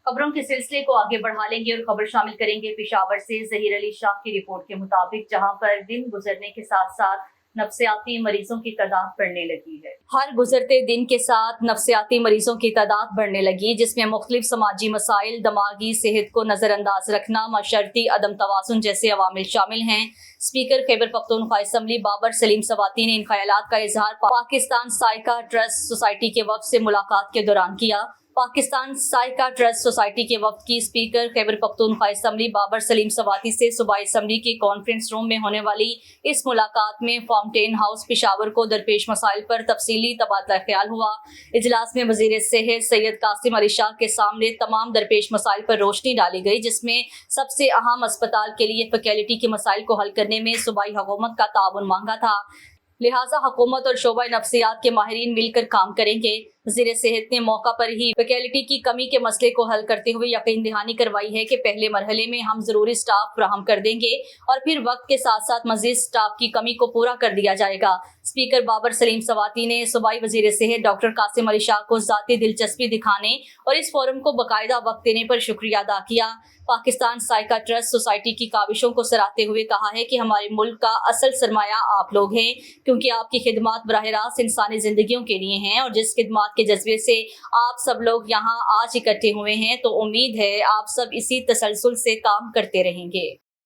खबरों के सिलसिले को आगे बढ़ा लेंगे और खबर शामिल करेंगे पेशावर से ज़हीर अली शाह की रिपोर्ट के मुताबिक, जहां पर दिन गुजरने के साथ साथ नफ्सियाती मरीजों की तादाद बढ़ने लगी है। हर गुजरते दिन के साथ नफ्सियाती मरीजों की तादाद बढ़ने लगी, जिसमें मुख्तलिफ समाजी मसाइल, दिमागी सेहत को नजरअंदाज रखना, माशरती अदम तवाज़ुन जैसे अवामिल शामिल हैं। स्पीकर खैबर पख्तूनख्वा असम्बली बाबर सलीम सवाती ने इन ख्यालात का इजहार पाकिस्तान साइकाट्रिस्ट सोसाइटी के वफ्द से मुलाकात के दौरान किया। पाकिस्तान साइकाट्रिस्ट सोसाइटी के वफ्द की स्पीकर खैबर पख्तूनख्वा असम्बली बाबर सलीम सवाती से सूबाई असम्बली के कॉन्फ्रेंस रूम में होने वाली इस मुलाकात में फाउंटेन हाउस पेशावर को दरपेश मसाइल पर तफसीली तबादला ख्याल हुआ। इजलास में वजीर सेहत सैयद कासिम अली शाह के सामने तमाम दरपेश मसाइल पर रोशनी डाली गई, जिसमें सबसे अहम अस्पताल के लिए फैकल्टी के मसाइल को हल करने में सूबाई हुकूमत का ताउन मांगा था। लिहाजा हुकूमत और शोबा नफ्सियात के माहिरीन मिलकर काम करेंगे। वज़ीर सेहत ने मौका पर ही फैकल्टी की कमी के मसले को हल करते हुए यकीन दहानी करवाई है कि पहले मरहले में हम जरूरी स्टाफ फराहम कर देंगे और फिर वक्त के साथ साथ मजीद स्टाफ की कमी को पूरा कर दिया जाएगा। स्पीकर बाबर सलीम सवाती ने सूबाई वज़ीर सेहत डॉक्टर कासिम अली शाह को ज़ाती दिलचस्पी दिखाने और इस फोरम को बाकायदा वक्त देने पर शुक्रिया अदा किया। पाकिस्तान साइकाट्रिस्ट सोसाइटी की काविशों को सराहते हुए कहा है कि हमारे मुल्क का असल सरमाया आप लोग हैं, क्योंकि आपकी खिदमत बराह रास्त इंसानी जिंदगियों के लिए हैं और जिस खिदमत के जज्बे से आप सब लोग यहाँ आज इकट्ठे हुए हैं, तो उम्मीद है आप सब इसी तसलसल से काम करते रहेंगे।